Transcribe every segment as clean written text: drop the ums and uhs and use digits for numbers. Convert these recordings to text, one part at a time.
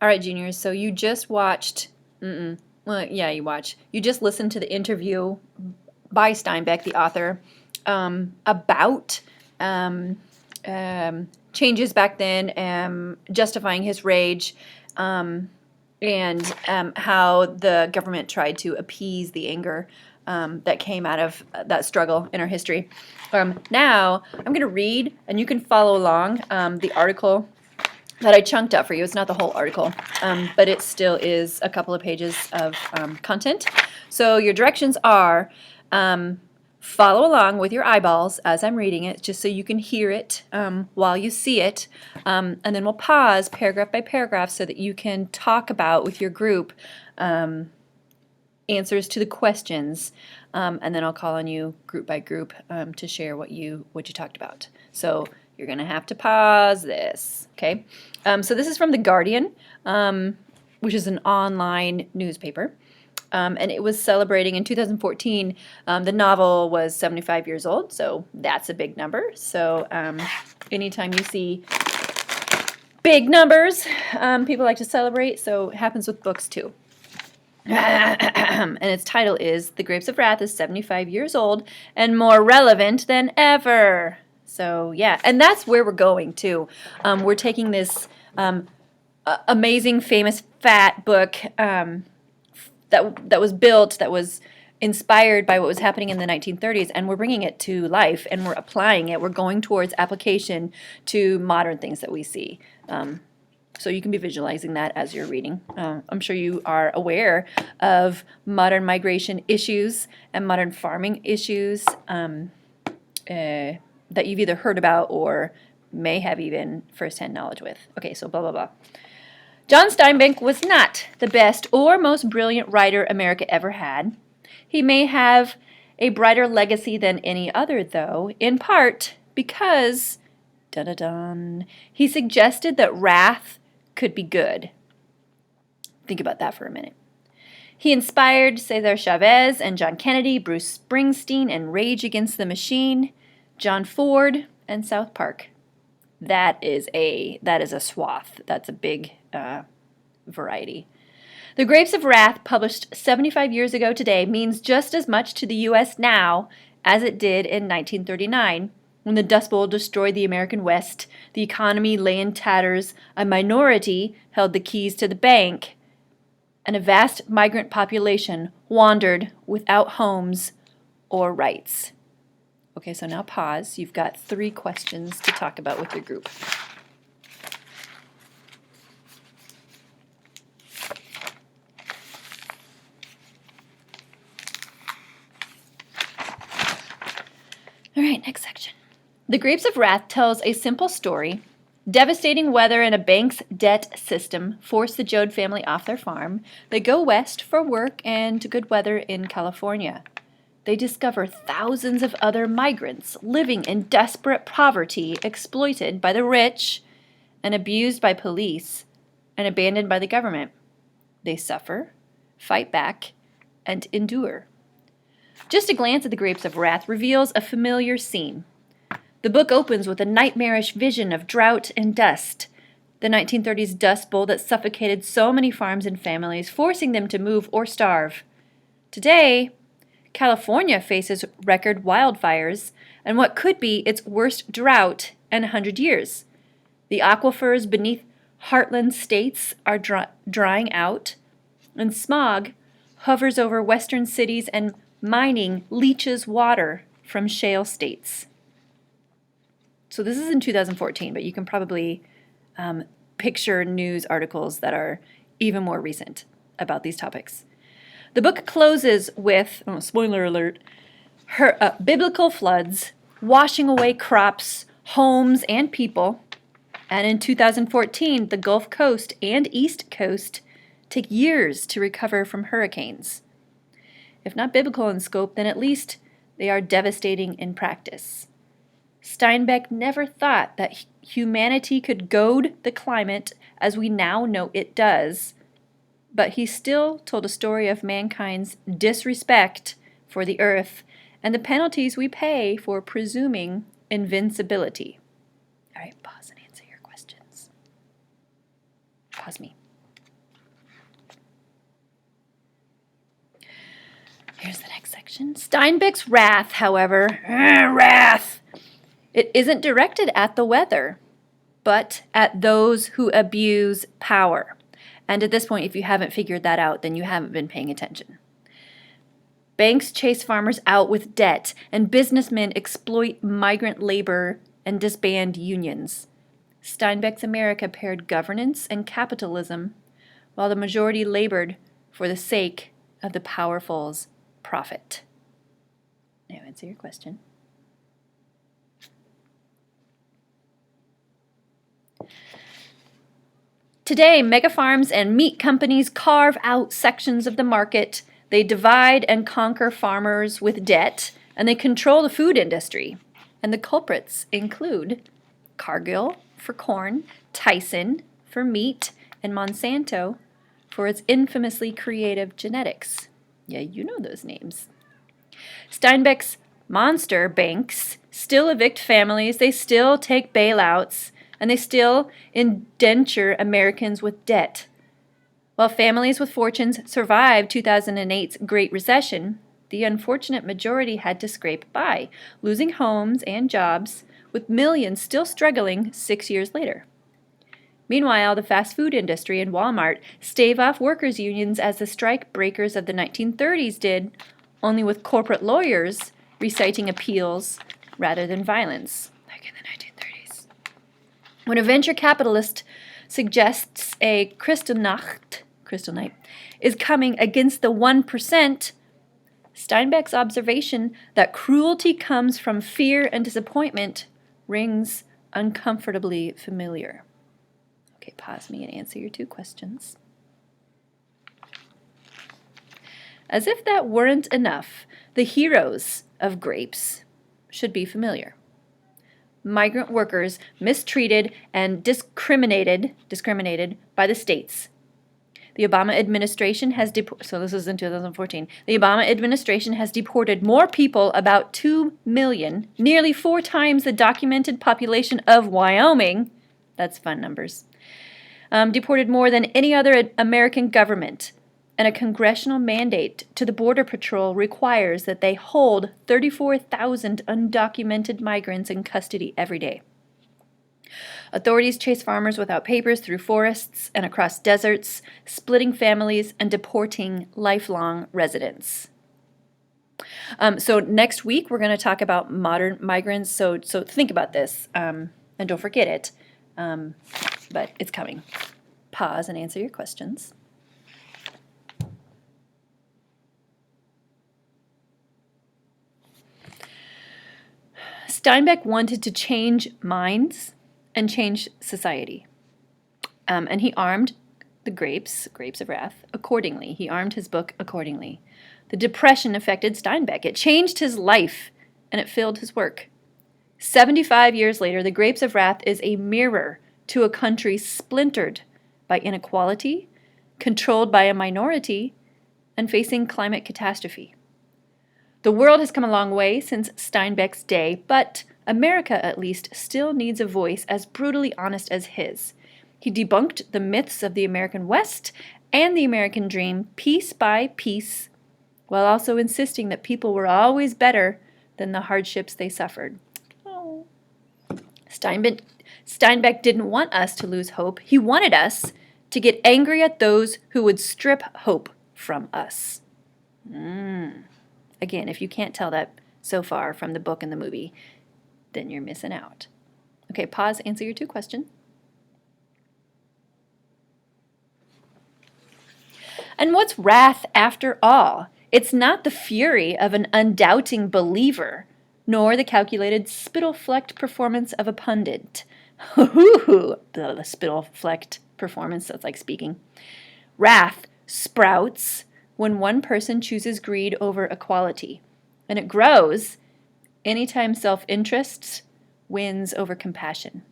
All right, juniors. So you just watched. Well, yeah, You just listened to the interview by Steinbeck, the author, about um, changes back then, justifying his rage, and how the government tried to appease the anger that came out of that struggle in our history. Now, I'm going to read, and you can follow along the article that I chunked up for you. It's not the whole article, but it still is a couple of pages of content. So your directions are follow along with your eyeballs as I'm reading it, just so you can hear it while you see it. And then we'll pause paragraph by paragraph so that you can talk about with your group answers to the questions. And then I'll call on you group by group to share what you talked about. So you're going to have to pause this, okay? So this is from The Guardian, which is an online newspaper. And it was celebrating in 2014. The novel was 75 years old, so that's a big number. So anytime you see big numbers, people like to celebrate, so it happens with books too. And its title is The Grapes of Wrath is 75 years old and more relevant than ever. So yeah, and that's where we're going too. We're taking this amazing, famous, fat book that was inspired by what was happening in the 1930s, and we're bringing it to life, and we're applying it. We're going towards application to modern things that we see. So you can be visualizing that as you're reading. I'm sure you are aware of modern migration issues and modern farming issues that you've either heard about or may have even firsthand knowledge with. Okay, so blah, blah, blah. John Steinbeck was not the best or most brilliant writer America ever had. He may have a brighter legacy than any other, though, in part because, dun-dun-dun, he suggested that wrath could be good. Think about that for a minute. He inspired Cesar Chavez and John Kennedy, Bruce Springsteen and Rage Against the Machine, John Ford and South Park. That is a swath. That's a big variety. The Grapes of Wrath, published 75 years ago today, means just as much to the U.S. now as it did in 1939, when the Dust Bowl destroyed the American West, the economy lay in tatters, a minority held the keys to the bank, and a vast migrant population wandered without homes or rights. Okay, so now pause. You've got 3 questions to talk about with your group. All right, next section. The Grapes of Wrath tells a simple story. Devastating weather and a bank's debt system force the Joad family off their farm. They go west for work and to good weather in California. They discover thousands of other migrants living in desperate poverty, exploited by the rich and abused by police and abandoned by the government. They suffer, fight back, and endure. Just a glance at the Grapes of Wrath reveals a familiar scene. The book opens with a nightmarish vision of drought and dust, the 1930s Dust Bowl that suffocated so many farms and families, forcing them to move or starve. Today, California faces record wildfires and what could be its worst drought in 100 years. The aquifers beneath heartland states are drying out, and smog hovers over western cities, and mining leaches water from shale states. So this is in 2014, but you can probably picture news articles that are even more recent about these topics. The book closes with, spoiler alert, biblical floods washing away crops, homes, and people. And in 2014, the Gulf Coast and East Coast take years to recover from hurricanes. If not biblical in scope, then at least they are devastating in practice. Steinbeck never thought that humanity could goad the climate as we now know it does, but he still told a story of mankind's disrespect for the earth and the penalties we pay for presuming invincibility. All right, pause and answer your questions. Pause me. section. Steinbeck's wrath, however, wrath, it isn't directed at the weather, but at those who abuse power. And at this point, if you haven't figured that out, then you haven't been paying attention. Banks chase farmers out with debt, and businessmen exploit migrant labor and disband unions. Steinbeck's America paired governance and capitalism, while the majority labored for the sake of the powerful's profit. Now answer your question. Today, mega farms and meat companies carve out sections of the market. They divide and conquer farmers with debt, and they control the food industry. And the culprits include Cargill for corn, Tyson for meat, and Monsanto for its infamously creative genetics. Yeah, you know those names. Steinbeck's monster banks still evict families, they still take bailouts, and they still indenture Americans with debt. While families with fortunes survived 2008's Great Recession, the unfortunate majority had to scrape by, losing homes and jobs, with millions still struggling 6 years later. Meanwhile, the fast food industry and Walmart stave off workers' unions as the strike breakers of the 1930s did, only with corporate lawyers reciting appeals rather than violence, like in the 1930s. When a venture capitalist suggests a Kristallnacht, crystal night, is coming against the 1%, Steinbeck's observation that cruelty comes from fear and disappointment rings uncomfortably familiar. Okay, pause me and answer your 2 questions. As if that weren't enough, the heroes of grapes should be familiar. Migrant workers mistreated and discriminated by the states. The Obama administration has so this is in 2014. The Obama administration has deported more people, about 2 million, nearly 4 times the documented population of Wyoming. That's fun numbers. Deported more than any other American government. And a congressional mandate to the Border Patrol requires that they hold 34,000 undocumented migrants in custody every day. Authorities chase farmers without papers through forests and across deserts, splitting families and deporting lifelong residents. So next week we're going to talk about modern migrants. So think about this, and don't forget it. But it's coming. Pause and answer your questions. Steinbeck wanted to change minds and change society. And he armed the Grapes of Wrath, accordingly. He armed his book accordingly. The Depression affected Steinbeck. It changed his life, and it filled his work. 75 years later, The Grapes of Wrath is a mirror to a country splintered by inequality, controlled by a minority, and facing climate catastrophe. The world has come a long way since Steinbeck's day, but America, at least, still needs a voice as brutally honest as his. He debunked the myths of the American West and the American dream piece by piece, while also insisting that people were always better than the hardships they suffered. Oh. Steinbeck didn't want us to lose hope. He wanted us to get angry at those who would strip hope from us. Again, if you can't tell that so far from the book and the movie, then you're missing out. Okay, pause, answer your 2 questions. And what's wrath after all? It's not the fury of an undoubting believer, nor the calculated spittle-flecked performance of a pundit. The spittle-flecked performance, that's like speaking. Wrath sprouts when one person chooses greed over equality, and it grows anytime self-interest wins over compassion.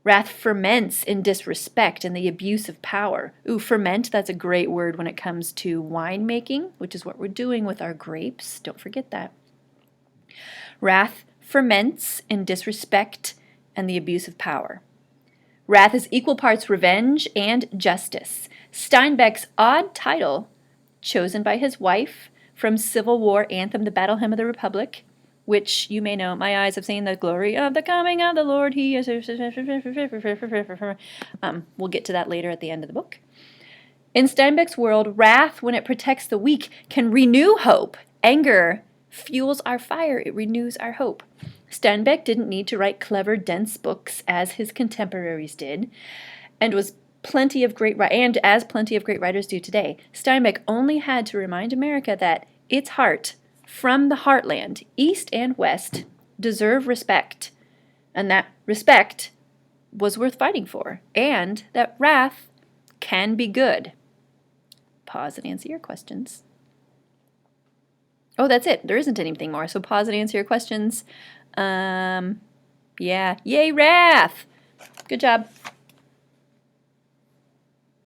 Wrath ferments in disrespect and the abuse of power. Ferment, that's a great word when it comes to winemaking, which is what we're doing with our grapes. Don't forget that. Wrath ferments in disrespect and the abuse of power. Wrath is equal parts revenge and justice. Steinbeck's odd title, chosen by his wife from Civil War anthem, the Battle Hymn of the Republic, which you may know, my eyes have seen the glory of the coming of the Lord. He is. We'll get to that later at the end of the book. In Steinbeck's world, wrath, when it protects the weak, can renew hope. Anger fuels our fire. It renews our hope. Steinbeck didn't need to write clever, dense books as his contemporaries did, and as plenty of great writers do today. Steinbeck only had to remind America that its heart, from the heartland, east and west, deserve respect, and that respect was worth fighting for, and that wrath can be good. Pause and answer your questions. Oh, that's it. There isn't anything more, so pause and answer your questions. Yeah. Yay, wrath! Good job.